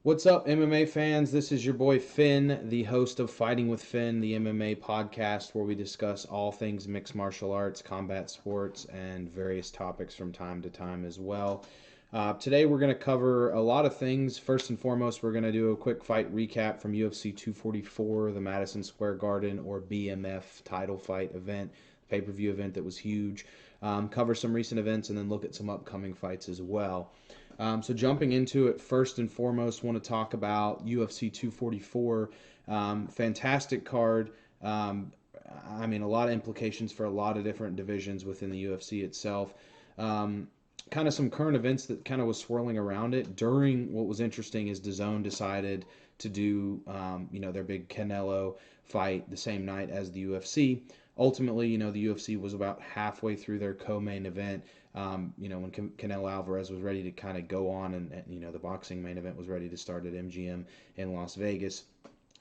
What's up, MMA fans? This is your boy Finn, the host of Fighting with Finn, the MMA podcast, where we discuss all things mixed martial arts, combat sports, and various topics from time to time as well. Today, we're going to cover a lot of things. First and foremost, we're going to do a quick fight recap from UFC 244, the Madison Square Garden or BMF title fight event, pay per view event that was huge. Cover some recent events and then look at some upcoming fights as well. So jumping into it, first and foremost, want to talk about UFC 244. Fantastic card. A lot of implications for a lot of different divisions within the UFC itself. Kind of some current events that kind of was swirling around it. During what was interesting is DAZN decided to do, their big Canelo fight the same night as the UFC. Ultimately, the UFC was about halfway through their co-main event. When Canelo Alvarez was ready to kind of go on and the boxing main event was ready to start at MGM in Las Vegas.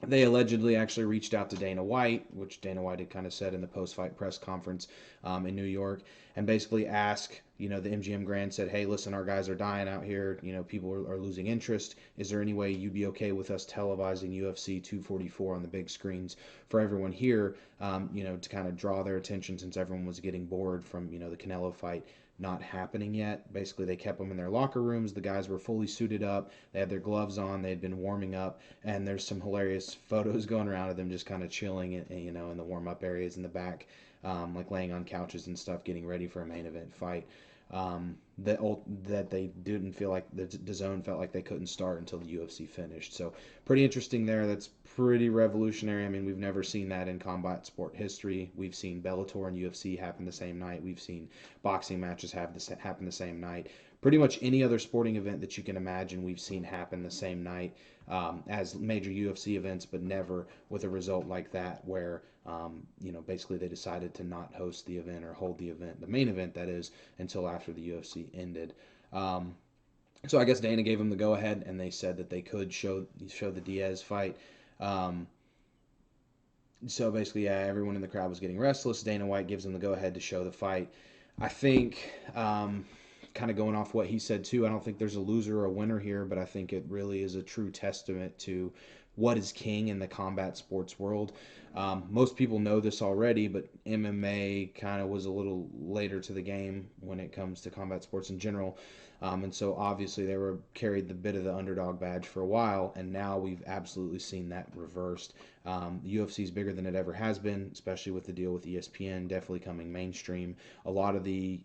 They allegedly actually reached out to Dana White, which Dana White had kind of said in the post-fight press conference in New York, and basically asked, the MGM Grand said, hey, listen, our guys are dying out here. People are losing interest. Is there any way you'd be okay with us televising UFC 244 on the big screens for everyone here, to kind of draw their attention since everyone was getting bored from, the Canelo fight not happening yet. Basically, they kept them in their locker rooms. The guys were fully suited up. They had their gloves on. They had been warming up. And there's some hilarious photos going around of them just kind of chilling, in the warm-up areas in the back, like laying on couches and stuff, getting ready for a main event fight. That they didn't feel like the DAZN felt like they couldn't start until the UFC finished. So pretty interesting there. That's pretty revolutionary. I mean, we've never seen that in combat sport history. We've seen Bellator and UFC happen the same night. We've seen boxing matches happen the same night. Pretty much any other sporting event that you can imagine, we've seen happen the same night as major UFC events, but never with a result like that where, basically they decided to not host the event or hold the event, the main event that is, until after the UFC ended. So I guess Dana gave them the go-ahead, and they said that they could show the Diaz fight. So basically, yeah, everyone in the crowd was getting restless. Dana White gives them the go-ahead to show the fight. I think, kind of going off what he said too, I don't think there's a loser or a winner here, but I think it really is a true testament to what is king in the combat sports world. Most people know this already, but MMA kind of was a little later to the game when it comes to combat sports in general. And so obviously they were carried the bit of the underdog badge for a while, and now we've absolutely seen that reversed. The UFC is bigger than it ever has been, especially with the deal with ESPN definitely coming mainstream. A lot of the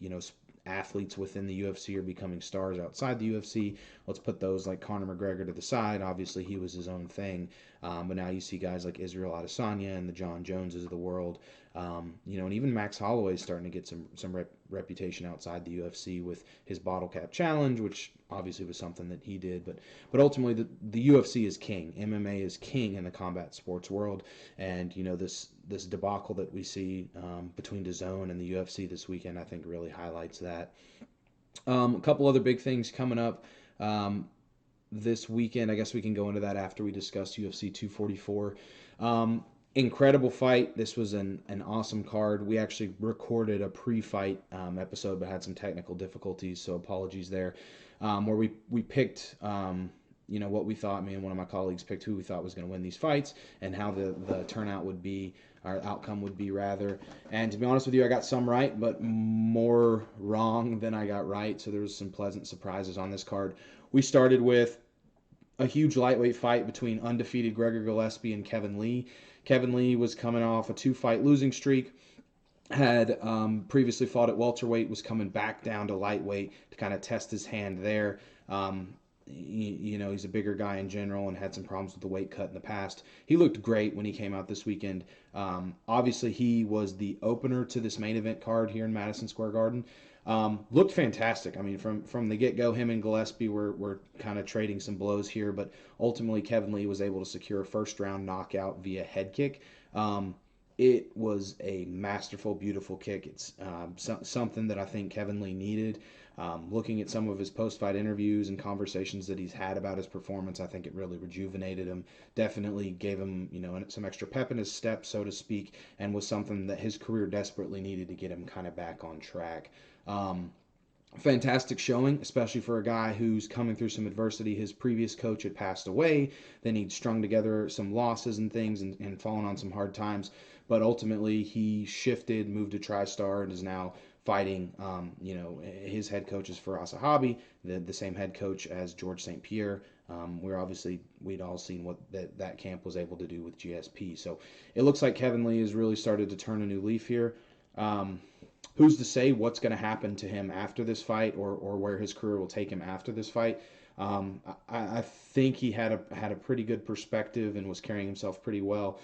athletes within the UFC are becoming stars outside the UFC. Let's put those like Conor McGregor to the side. Obviously, he was his own thing. But now you see guys like Israel Adesanya and the John Joneses of the world. And even Max Holloway is starting to get some reputation outside the UFC with his bottle cap challenge, which obviously was something that he did. But ultimately, the UFC is king. MMA is king in the combat sports world. And, this debacle that we see between DAZN and the UFC this weekend, I think really highlights that. A couple other big things coming up this weekend. I guess we can go into that after we discuss UFC 244. Incredible fight. This was an awesome card. We actually recorded a pre-fight episode, but had some technical difficulties, so apologies there. Where we picked, what we thought. Me and one of my colleagues picked who we thought was going to win these fights and how the turnout would be, our outcome would be rather. And to be honest with you, I got some right, but more wrong than I got right. So there was some pleasant surprises on this card. We started with a huge lightweight fight between undefeated Gregor Gillespie and Kevin Lee. Kevin Lee was coming off a 2-fight losing streak, had previously fought at welterweight, was coming back down to lightweight to kind of test his hand there. He's a bigger guy in general and had some problems with the weight cut in the past. He looked great when he came out this weekend. Obviously, he was the opener to this main event card here in Madison Square Garden. Looked fantastic. I mean, from the get-go, him and Gillespie were kind of trading some blows here, but ultimately Kevin Lee was able to secure a first-round knockout via head kick. It was a masterful, beautiful kick. It's something that I think Kevin Lee needed. Looking at some of his post-fight interviews and conversations that he's had about his performance, I think it really rejuvenated him. Definitely gave him, some extra pep in his step, so to speak, and was something that his career desperately needed to get him kind of back on track. Fantastic showing, especially for a guy who's coming through some adversity. His previous coach had passed away. Then he'd strung together some losses and things and fallen on some hard times. But ultimately, he shifted, moved to TriStar, and is now fighting. His head coach is Firas Zahabi, the same head coach as George St. Pierre. We'd all seen what that camp was able to do with GSP. So it looks like Kevin Lee has really started to turn a new leaf here. Who's to say what's going to happen to him after this fight, or where his career will take him after this fight? I think he had a pretty good perspective and was carrying himself pretty well.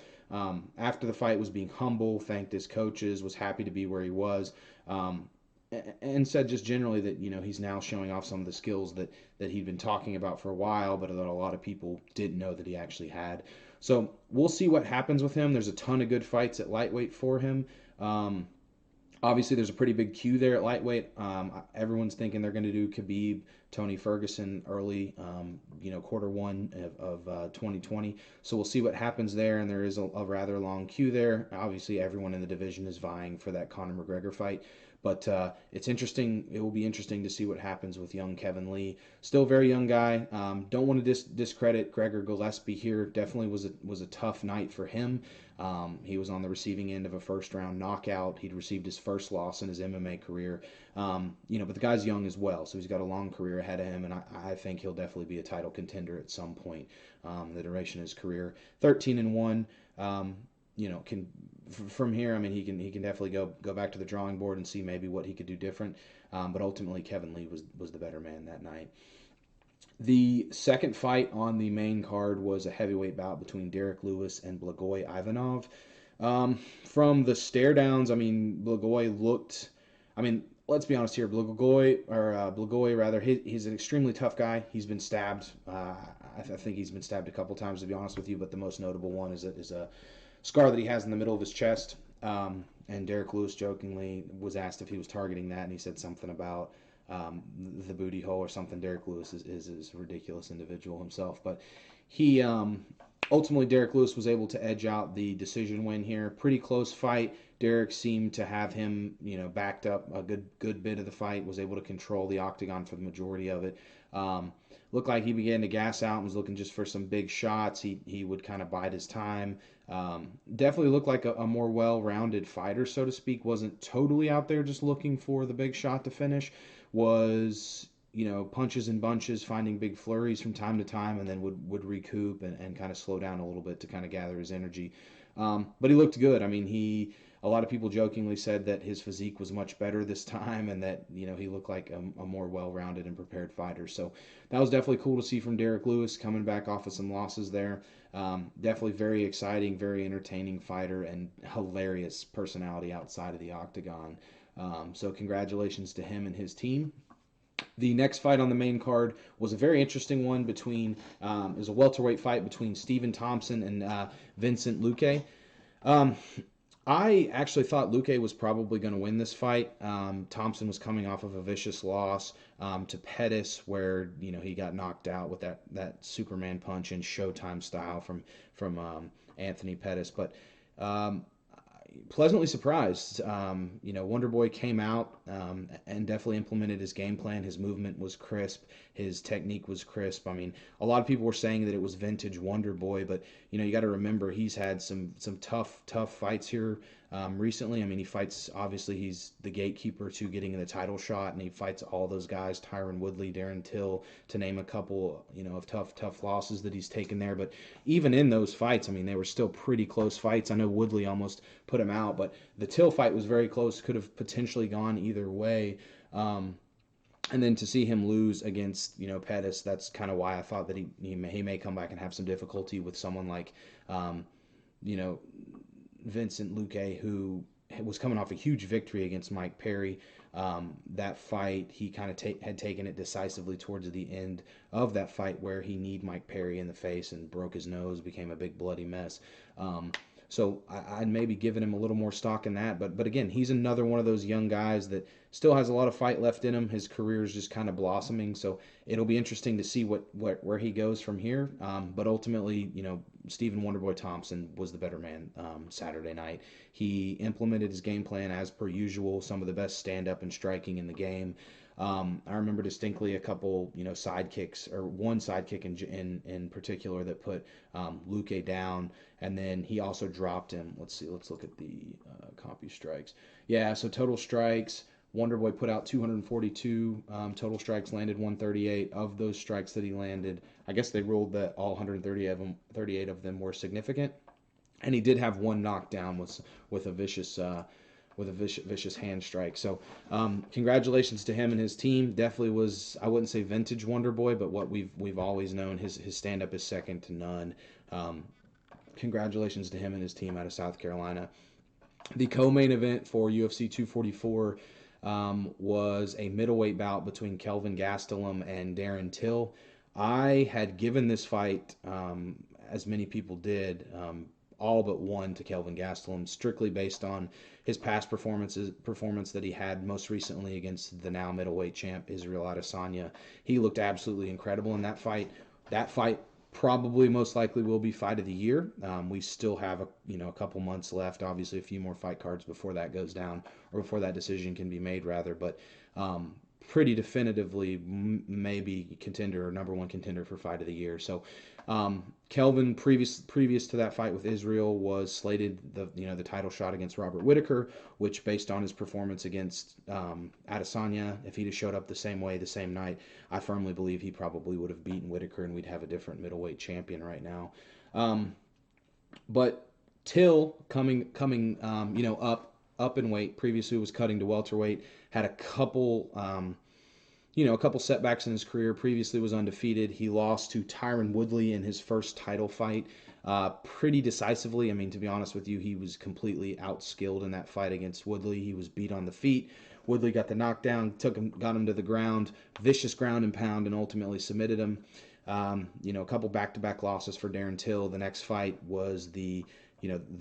After the fight, was being humble, thanked his coaches, was happy to be where he was, and said just generally that he's now showing off some of the skills that he'd been talking about for a while, but that a lot of people didn't know that he actually had. So we'll see what happens with him. There's a ton of good fights at lightweight for him. Obviously, there's a pretty big queue there at lightweight. Everyone's thinking they're going to do Khabib, Tony Ferguson early, quarter one of 2020. So we'll see what happens there, and there is a rather long queue there. Obviously, everyone in the division is vying for that Conor McGregor fight. But it's interesting. It will be interesting to see what happens with young Kevin Lee. Still a very young guy. Don't want to discredit Gregor Gillespie here. Definitely was a tough night for him. He was on the receiving end of a first-round knockout. He'd received his first loss in his MMA career. But the guy's young as well, so he's got a long career ahead of him, and I think he'll definitely be a title contender at some point. The duration of his career, 13-1. Can from here, I mean, he can definitely go back to the drawing board and see maybe what he could do different. But ultimately, Kevin Lee was the better man that night. The second fight on the main card was a heavyweight bout between Derek Lewis and Blagoy Ivanov. From the stare downs, I mean, Blagoy looked. I mean, let's be honest here. Blagoy rather, he's an extremely tough guy. He's been stabbed. I think he's been stabbed a couple times, to be honest with you. But the most notable one is a scar that he has in the middle of his chest. And Derek Lewis jokingly was asked if he was targeting that, and he said something about the booty hole or something. Derek Lewis is a ridiculous individual himself, but he ultimately Derek Lewis was able to edge out the decision win here. Pretty close fight. Derek seemed to have him, backed up a good bit of the fight. Was able to control the octagon for the majority of it. Looked like he began to gas out and was looking just for some big shots. He would kind of bide his time. Definitely looked like a more well-rounded fighter, so to speak. Wasn't totally out there just looking for the big shot to finish. Was punches and bunches, finding big flurries from time to time, and then would recoup and kind of slow down a little bit to kind of gather his energy. But he looked good. I mean, a lot of people jokingly said that his physique was much better this time, and that he looked like a more well-rounded and prepared fighter. So that was definitely cool to see from Derek Lewis, coming back off of some losses there. Definitely very exciting, very entertaining fighter, and hilarious personality outside of the octagon. So congratulations to him and his team. The next fight on the main card was a very interesting one between, it was a welterweight fight between Stephen Thompson and Vincent Luque. I actually thought Luque was probably going to win this fight. Thompson was coming off of a vicious loss to Pettis, where he got knocked out with that Superman punch in Showtime style from Anthony Pettis. But pleasantly surprised. Wonder Boy came out and definitely implemented his game plan. His movement was crisp. His technique was crisp. I mean, a lot of people were saying that it was vintage Wonder Boy, but you got to remember he's had some tough fights here recently. I mean, he fights, obviously he's the gatekeeper to getting in the title shot, and he fights all those guys, Tyron Woodley, Darren Till, to name a couple, of tough losses that he's taken there. But even in those fights, I mean, they were still pretty close fights. I know Woodley almost put him out, but the Till fight was very close, could have potentially gone either way. And then to see him lose against, Pettis, that's kind of why I thought that he may come back and have some difficulty with someone like, Vincent Luque, who was coming off a huge victory against Mike Perry. That fight, he kind of had taken it decisively towards the end of that fight, where he kneed Mike Perry in the face and broke his nose, became a big bloody mess. So I'd maybe given him a little more stock in that. But again, he's another one of those young guys that still has a lot of fight left in him. His career is just kind of blossoming. So it'll be interesting to see where he goes from here. But ultimately, Stephen Wonderboy Thompson was the better man Saturday night. He implemented his game plan as per usual, some of the best stand-up and striking in the game. I remember distinctly a couple, sidekicks, or one sidekick in particular that put Luque down, and then he also dropped him. Let's see, let's look at the CompuStrikes. Yeah, so total strikes. Wonderboy put out 242 total strikes, landed 138. Of those strikes that he landed, I guess they ruled that all 138 of them were significant, and he did have one knockdown with a vicious hand strike. So, congratulations to him and his team. Definitely was, I wouldn't say vintage Wonder Boy, but what we've always known. His stand up is second to none. Congratulations to him and his team out of South Carolina. The co-main event for UFC 244 was a middleweight bout between Kelvin Gastelum and Darren Till. I had given this fight, as many people did, all but one to Kelvin Gastelum, strictly based on his past performance that he had most recently against the now middleweight champ Israel Adesanya. He looked absolutely incredible in that fight. That fight probably most likely will be fight of the year. We still have a couple months left, obviously a few more fight cards before that goes down, or before that decision can be made rather, but pretty definitively maybe contender or number one contender for fight of the year. So Kelvin, previous to that fight with Israel, was slated the title shot against Robert Whittaker, which, based on his performance against Adesanya, if he'd have showed up the same way the same night, I firmly believe he probably would have beaten Whittaker, and we'd have a different middleweight champion right now. But Till coming up in weight. Previously was cutting to welterweight. Had a couple setbacks in his career. Previously was undefeated. He lost to Tyron Woodley in his first title fight, pretty decisively. I mean, to be honest with you, he was completely outskilled in that fight against Woodley. He was beat on the feet. Woodley got the knockdown, got him to the ground, vicious ground and pound, and ultimately submitted him. A couple back-to-back losses for Darren Till. The next fight was the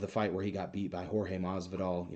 fight where he got beat by Jorge Masvidal,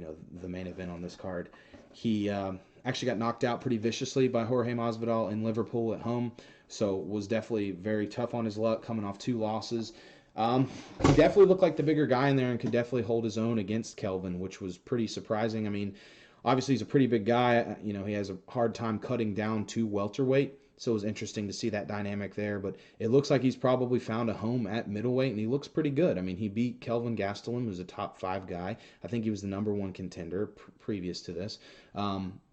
the main event on this card. He actually got knocked out pretty viciously by Jorge Masvidal in Liverpool at home, so was definitely very tough on his luck, coming off 2 losses. He definitely looked like the bigger guy in there and could definitely hold his own against Kelvin, which was pretty surprising. I mean, obviously he's a pretty big guy. He has a hard time cutting down to welterweight, so it was interesting to see that dynamic there. But it looks like he's probably found a home at middleweight, and he looks pretty good. I mean, he beat Kelvin Gastelum, who's a top 5 guy. I think he was the number 1 contender previous to this.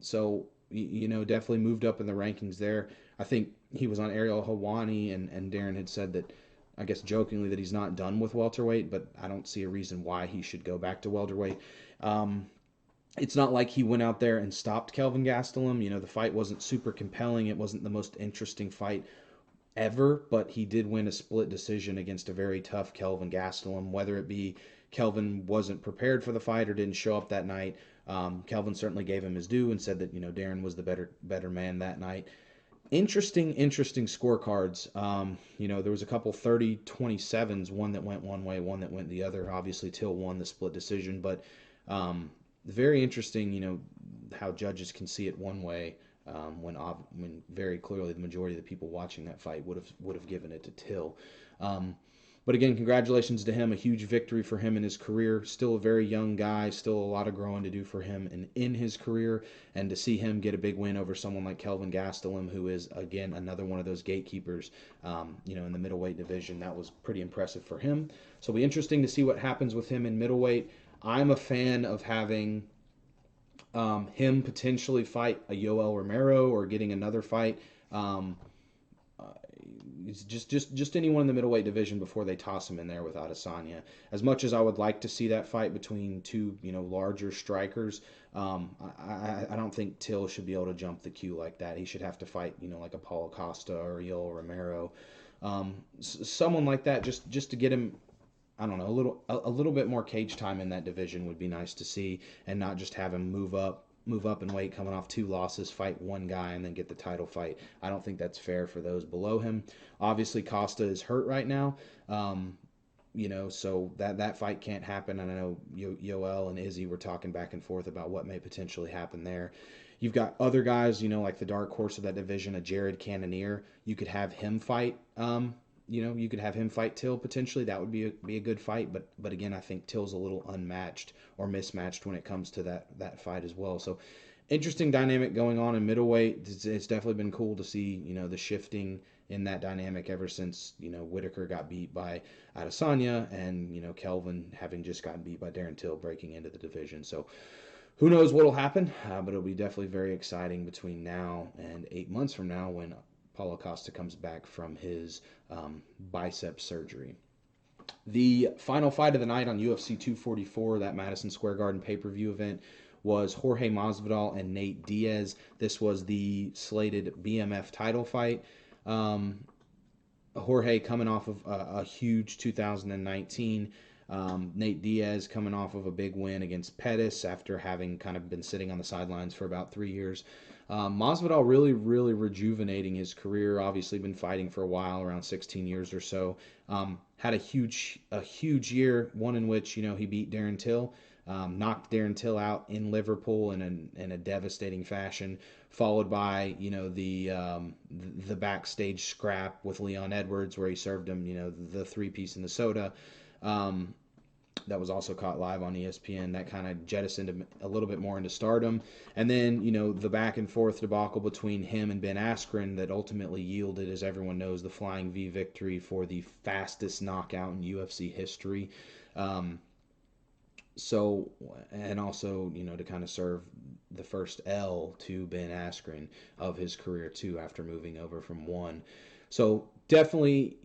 So, definitely moved up in the rankings there. I think he was on Ariel Helwani, and Darren had said that, I guess jokingly, that he's not done with welterweight, but I don't see a reason why he should go back to welterweight. It's not like he went out there and stopped Kelvin Gastelum. The fight wasn't super compelling. It wasn't the most interesting fight ever, but he did win a split decision against a very tough Kelvin Gastelum. Whether it be Kelvin wasn't prepared for the fight or didn't show up that night, Kelvin certainly gave him his due and said that Darren was the better man that night. Interesting scorecards. There was a couple 30-27s, one that went one way, one that went the other. Obviously, Till won the split decision, but very interesting, how judges can see it one way when very clearly the majority of the people watching that fight would have given it to Till. But again, congratulations to him. A huge victory for him in his career. Still a very young guy. Still a lot of growing to do for him in his career. And to see him get a big win over someone like Kelvin Gastelum, who is, again, another one of those gatekeepers, in the middleweight division, that was pretty impressive for him. So it'll be interesting to see what happens with him in middleweight. I'm a fan of having him potentially fight a Yoel Romero, or getting another fight. It's just anyone in the middleweight division before they toss him in there with Adesanya. As much as I would like to see that fight between two larger strikers, I don't think Till should be able to jump the queue like that. He should have to fight like a Paulo Costa or Yoel Romero, someone like that, just to get him. I don't know, a little bit more cage time in that division would be nice to see, and not just have him move up in weight, coming off 2 losses, fight one guy, and then get the title fight. I don't think that's fair for those below him. Obviously, Costa is hurt right now, so that fight can't happen. And I know Yoel and Izzy were talking back and forth about what may potentially happen there. You've got other guys, like the dark horse of that division, a Jared Cannonier. You could have him fight. You could have him fight Till potentially. That would be a good fight. But again, I think Till's a little unmatched or mismatched when it comes to that fight as well. So interesting dynamic going on in middleweight. It's definitely been cool to see, the shifting in that dynamic ever since, Whitaker got beat by Adesanya and, Kelvin having just gotten beat by Darren Till breaking into the division. So who knows what'll happen, but it'll be definitely very exciting between now and 8 months from now when Paulo Costa comes back from his bicep surgery. The final fight of the night on UFC 244, that Madison Square Garden pay-per-view event, was Jorge Masvidal and Nate Diaz. This was the slated BMF title fight. Jorge coming off of a huge 2019. Nate Diaz coming off of a big win against Pettis after having kind of been sitting on the sidelines for about 3 years. Masvidal really, really rejuvenating his career. Obviously been fighting for a while, around 16 years or so. Had a huge year, one in which, he beat Darren Till. Knocked Darren Till out in Liverpool in a devastating fashion, followed by the backstage scrap with Leon Edwards where he served him the 3-piece in the soda. That was also caught live on ESPN. That kind of jettisoned him a little bit more into stardom. And then, the back and forth debacle between him and Ben Askren that ultimately yielded, as everyone knows, the Flying V victory for the fastest knockout in UFC history. And also, to kind of serve the first L to Ben Askren of his career, too, after moving over from one. So definitely,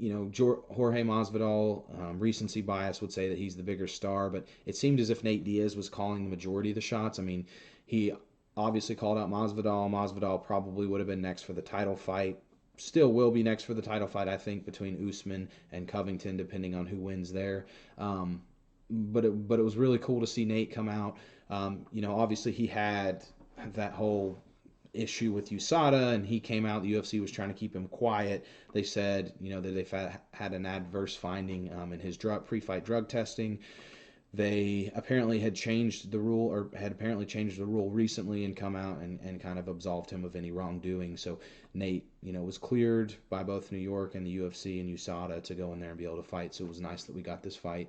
Jorge Masvidal, recency bias would say that he's the bigger star, but it seemed as if Nate Diaz was calling the majority of the shots. I mean, he obviously called out Masvidal. Masvidal probably would have been next for the title fight. Still will be next for the title fight, I think, between Usman and Covington, depending on who wins there. But it was really cool to see Nate come out. Obviously he had that whole issue with USADA, and he came out. The UFC was trying to keep him quiet. They said, that they had an adverse finding in his pre-fight drug testing. They apparently had changed the rule recently and come out and kind of absolved him of any wrongdoing. So Nate, was cleared by both New York and the UFC and USADA to go in there and be able to fight. So it was nice that we got this fight.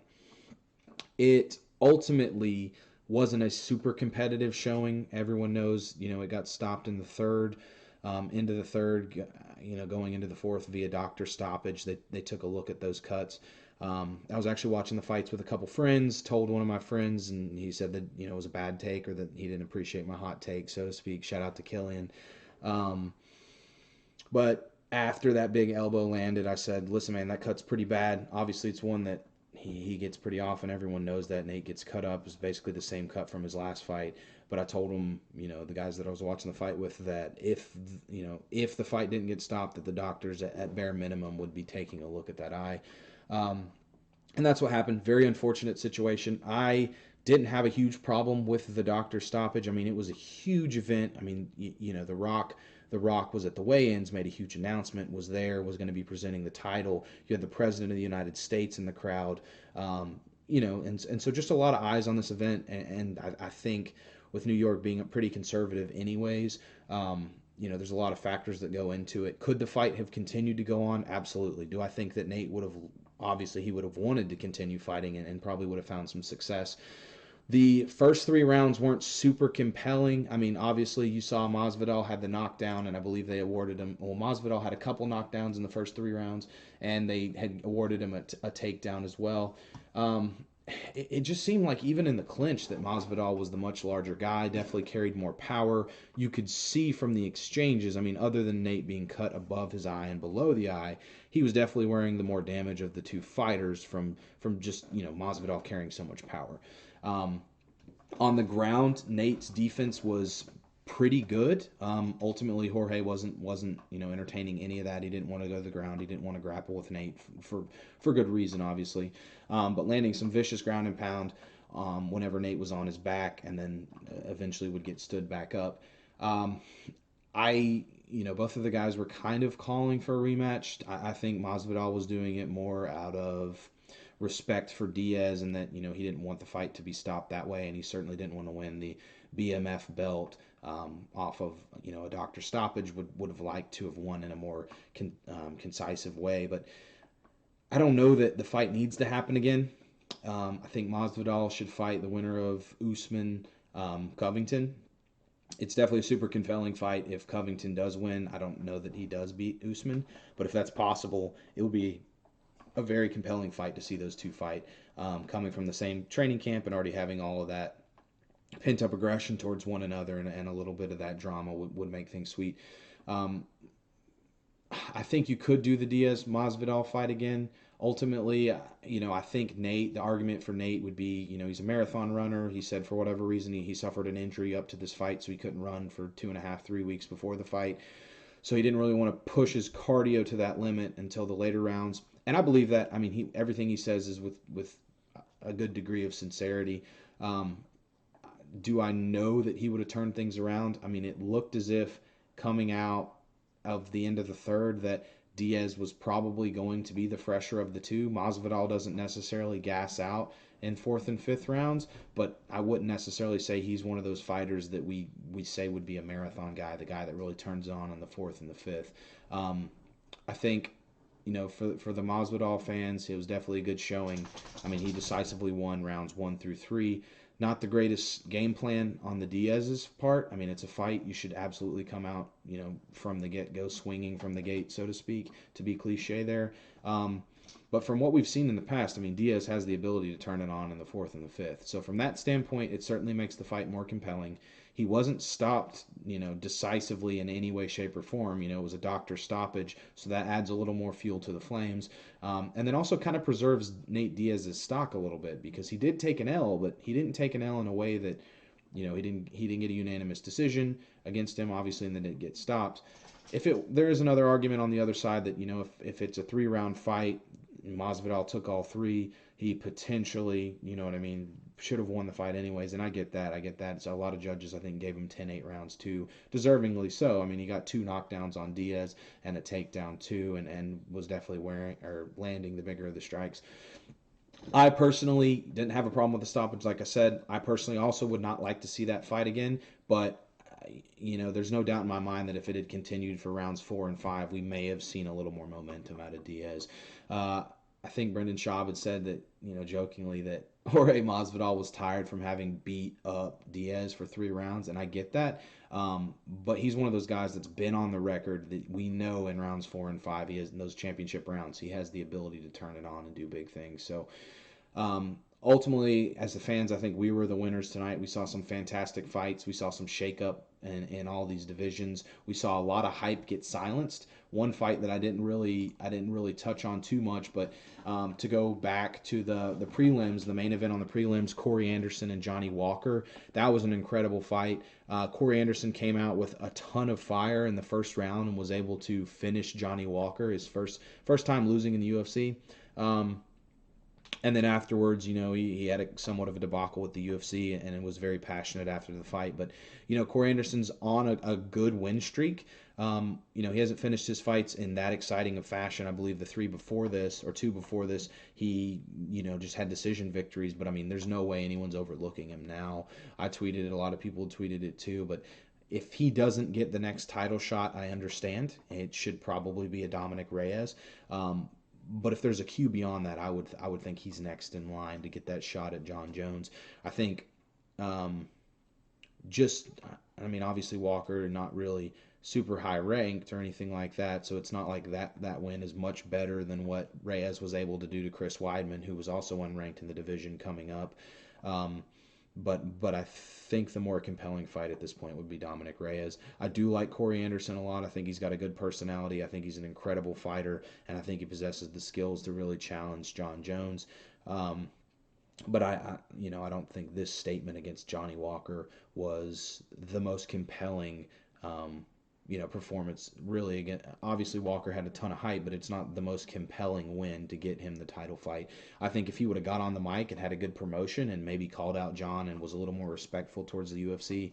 It ultimately wasn't a super competitive showing. Everyone knows, it got stopped in the third, into the third, going into the fourth via doctor stoppage. They took a look at those cuts. I was actually watching the fights with a couple friends, told one of my friends, and he said that, it was a bad take or that he didn't appreciate my hot take, so to speak. Shout out to Killian. But after that big elbow landed, I said, listen, man, that cut's pretty bad. Obviously, it's one that he gets pretty often. Everyone knows that. Nate gets cut up. It's basically the same cut from his last fight. But I told him, the guys that I was watching the fight with, that if the fight didn't get stopped, that the doctors at bare minimum would be taking a look at that eye. And that's what happened. Very unfortunate situation. I didn't have a huge problem with the doctor stoppage. I mean, it was a huge event. I mean, The Rock was at the weigh-ins, made a huge announcement, was going to be presenting the title. You had the President of the United States in the crowd, and so just a lot of eyes on this event. And I think with New York being pretty conservative anyways, there's a lot of factors that go into it. Could the fight have continued to go on? Absolutely. Do I think that Nate would have wanted to continue fighting and probably would have found some success? The first 3 rounds weren't super compelling. I mean, obviously, you saw Masvidal had the knockdown, and I believe they awarded him. Well, Masvidal had a couple knockdowns in the first 3 rounds, and they had awarded him a takedown as well. It just seemed like even in the clinch that Masvidal was the much larger guy, definitely carried more power. You could see from the exchanges, I mean, other than Nate being cut above his eye and below the eye, he was definitely wearing the more damage of the two fighters from just, Masvidal carrying so much power. On the ground, Nate's defense was pretty good. Ultimately, Jorge wasn't entertaining any of that. He didn't want to go to the ground. He didn't want to grapple with Nate for good reason, obviously. But landing some vicious ground and pound whenever Nate was on his back, and then eventually would get stood back up. Both of the guys were kind of calling for a rematch. I think Masvidal was doing it more out of respect for Diaz, and that he didn't want the fight to be stopped that way, and he certainly didn't want to win the BMF belt off of a doctor stoppage. Would have liked to have won in a more concisive way, but I don't know that the fight needs to happen again. I think Masvidal should fight the winner of Usman Covington. It's definitely a super compelling fight. If Covington does win, I don't know that he does beat Usman, but if that's possible, it would be a very compelling fight to see those two fight, coming from the same training camp and already having all of that pent up aggression towards one another, and a little bit of that drama would make things sweet. Um, I think you could do the Diaz Masvidal fight again. Ultimately, I think Nate, the argument for Nate would be, he's a marathon runner. He said for whatever reason he suffered an injury up to this fight, so he couldn't run for 2.5, 3 weeks before the fight. So he didn't really want to push his cardio to that limit until the later rounds. And I believe that. I mean, everything he says is with a good degree of sincerity. Um, do I know that he would have turned things around? I mean, it looked as if coming out of the end of the third that Diaz was probably going to be the fresher of the two. Masvidal doesn't necessarily gas out in fourth and fifth rounds, but I wouldn't necessarily say he's one of those fighters that we say would be a marathon guy, the guy that really turns on the fourth and the fifth. I think for the Masvidal fans, it was definitely a good showing. I mean, he decisively won rounds 1 through 3. Not the greatest game plan on the Diaz's part. I mean, it's a fight. You should absolutely come out, from the get-go swinging from the gate, so to speak, to be cliche there. But from what we've seen in the past, I mean, Diaz has the ability to turn it on in the fourth and the fifth. So from that standpoint, it certainly makes the fight more compelling. He wasn't stopped, decisively in any way, shape, or form. It was a doctor stoppage, so that adds a little more fuel to the flames. And then also kind of preserves Nate Diaz's stock a little bit, because he did take an L, but he didn't take an L in a way that, he didn't get a unanimous decision against him, obviously, and then didn't get stopped. There is another argument on the other side that, if it's a 3-round fight, Masvidal took all 3, he potentially, you know what I mean, should have won the fight anyways, and I get that. So a lot of judges, I think, gave him 10-8 rounds too, deservingly so. I mean, he got 2 knockdowns on Diaz and a takedown too, and was definitely landing the bigger of the strikes. I personally didn't have a problem with the stoppage. Like I said, I personally also would not like to see that fight again, but there's no doubt in my mind that if it had continued for rounds 4 and 5, we may have seen a little more momentum out of Diaz. I think Brendan Schaub had said that, jokingly, that Jorge Masvidal was tired from having beat up Diaz for 3 rounds, and I get that. But he's one of those guys that's been on the record that we know in rounds 4 and 5, he has in those championship rounds, he has the ability to turn it on and do big things. So ultimately, as the fans, I think we were the winners tonight. We saw some fantastic fights. We saw some shakeup in all these divisions. We saw a lot of hype get silenced. One fight that I didn't really touch on too much, but to go back to the prelims, the main event on the prelims, Corey Anderson and Johnny Walker, that was an incredible fight. Corey Anderson came out with a ton of fire in the first round and was able to finish Johnny Walker, his first time losing in the UFC. And then afterwards, he had somewhat of a debacle with the UFC and was very passionate after the fight. But, Corey Anderson's on a good win streak. He hasn't finished his fights in that exciting of fashion. I believe the 2 before this, he, just had decision victories. But, I mean, there's no way anyone's overlooking him now. I tweeted it. A lot of people tweeted it too. But if he doesn't get the next title shot, I understand. It should probably be a Dominic Reyes. But if there's a Q beyond that, I would think he's next in line to get that shot at John Jones. I think obviously Walker not really super high ranked or anything like that, so it's not like that win is much better than what Reyes was able to do to Chris Weidman, who was also unranked in the division coming up. But I think the more compelling fight at this point would be Dominic Reyes. I do like Corey Anderson a lot. I think he's got a good personality. I think he's an incredible fighter, and I think he possesses the skills to really challenge John Jones. But I don't think this statement against Johnny Walker was the most compelling performance. Really, again, obviously Walker had a ton of hype, but it's not the most compelling win to get him the title fight. I think if he would have got on the mic and had a good promotion and maybe called out John and was a little more respectful towards the UFC,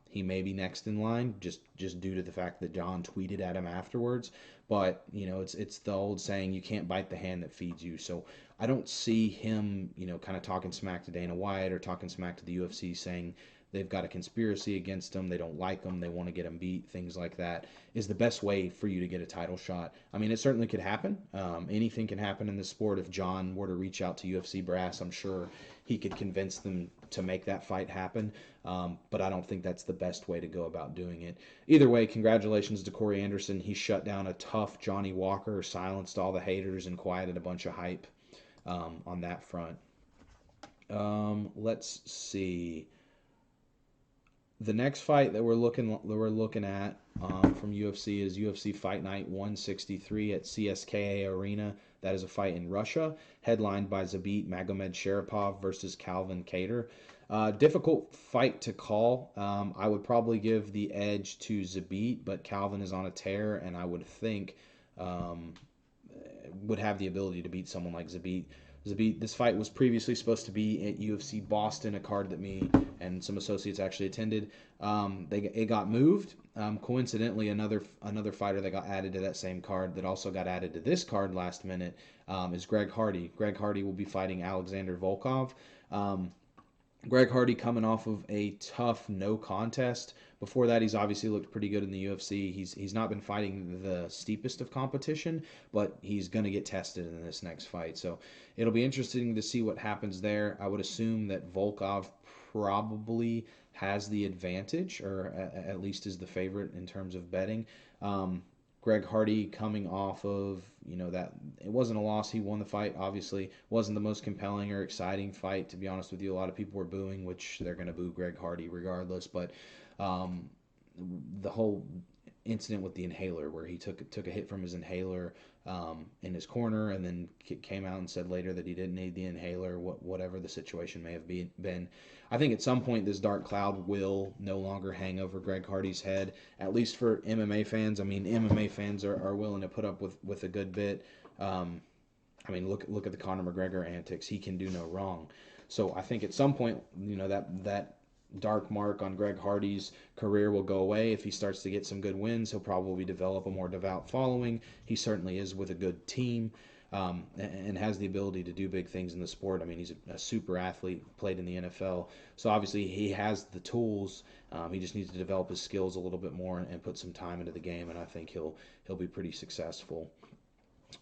he may be next in line just due to the fact that John tweeted at him afterwards. But it's the old saying, you can't bite the hand that feeds you. So I don't see him kind of talking smack to Dana White or talking smack to the UFC saying they've got a conspiracy against him, they don't like him, they want to get him beat, things like that, is the best way for you to get a title shot. I mean, it certainly could happen. Anything can happen in this sport. If John were to reach out to UFC brass, I'm sure he could convince them to make that fight happen. But I don't think that's the best way to go about doing it. Either way, congratulations to Corey Anderson. He shut down a tough Johnny Walker, silenced all the haters, and quieted a bunch of hype on that front. Let's see. The next fight that we're looking at from UFC is UFC Fight Night 163 at CSKA Arena. That is a fight in Russia, headlined by Zabit Magomedsharipov versus Calvin Kattar. Difficult fight to call. I would probably give the edge to Zabit, but Calvin is on a tear, and I would think would have the ability to beat someone like Zabit. This fight was previously supposed to be at UFC Boston, a card that me and some associates actually attended. It got moved. Coincidentally, another fighter that got added to that same card that also got added to this card last minute is Greg Hardy. Greg Hardy will be fighting Alexander Volkov. Greg Hardy coming off of a tough no contest. Before that, he's obviously looked pretty good in the UFC. He's not been fighting the steepest of competition, but he's going to get tested in this next fight. So it'll be interesting to see what happens there. I would assume that Volkov probably has the advantage, or at least is the favorite in terms of betting. Greg Hardy coming off of, that it wasn't a loss. He won the fight, obviously. Wasn't the most compelling or exciting fight, to be honest with you. A lot of people were booing, which they're going to boo Greg Hardy regardless. But the whole incident with the inhaler, where he took a hit from his inhaler in his corner, and then came out and said later that he didn't need the inhaler, whatever the situation may have been. I think at some point this dark cloud will no longer hang over Greg Hardy's head, at least for MMA fans. I mean, MMA fans are willing to put up with a good bit. I mean, look at the Conor McGregor antics. He can do no wrong. So I think at some point, that dark mark on Greg Hardy's career will go away. If he starts to get some good wins, he'll probably develop a more devout following. He certainly is with a good team, and has the ability to do big things in the sport. I mean, he's a super athlete, played in the NFL, so obviously he has the tools. He just needs to develop his skills a little bit more and put some time into the game, and I think he'll be pretty successful.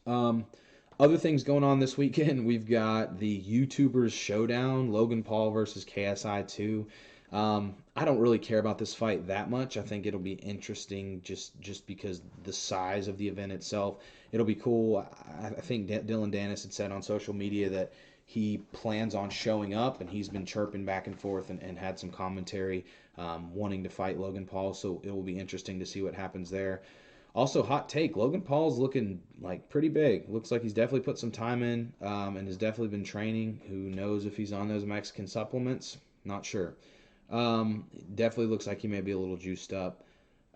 Other things going on this weekend, we've got the YouTubers Showdown, Logan Paul versus KSI 2. I don't really care about this fight that much. I think it'll be interesting just because the size of the event itself. It'll be cool. I think Dylan Dennis had said on social media that he plans on showing up, and he's been chirping back and forth and had some commentary wanting to fight Logan Paul, so it will be interesting to see what happens there. Also, hot take, Logan Paul's looking like pretty big. Looks like he's definitely put some time in and has definitely been training. Who knows if he's on those Mexican supplements? Not sure. Definitely looks like he may be a little juiced up.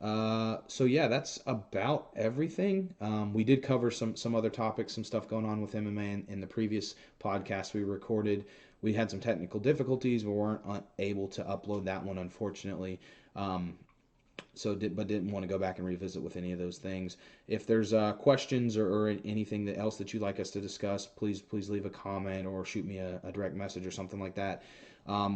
So yeah, that's about everything. We did cover some other topics, some stuff going on with MMA in the previous podcast we recorded. We had some technical difficulties. We weren't able to upload that one, unfortunately. But didn't want to go back and revisit with any of those things. If there's questions or anything else that you'd like us to discuss, please leave a comment or shoot me a direct message or something like that.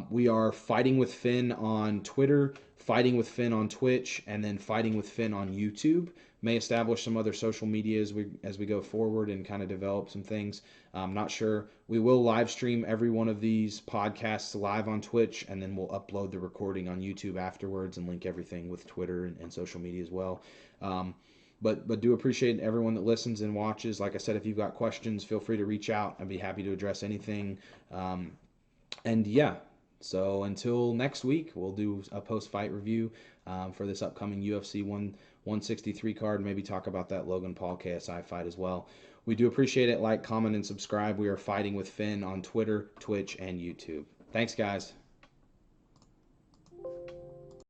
We are Fighting with Finn on Twitter, Fighting with Finn on Twitch, and then Fighting with Finn on YouTube. May establish some other social media as we go forward and kind of develop some things. I'm not sure. We will live stream every one of these podcasts live on Twitch, and then we'll upload the recording on YouTube afterwards and link everything with Twitter and social media as well. But do appreciate everyone that listens and watches. Like I said, if you've got questions, feel free to reach out. I'd be happy to address anything. And yeah, so until next week, we'll do a post-fight review for this upcoming UFC 163 card. Maybe talk about that Logan Paul KSI fight as well. We do appreciate it. Like, comment, and subscribe. We are Fighting with Finn on Twitter, Twitch, and YouTube. Thanks, guys.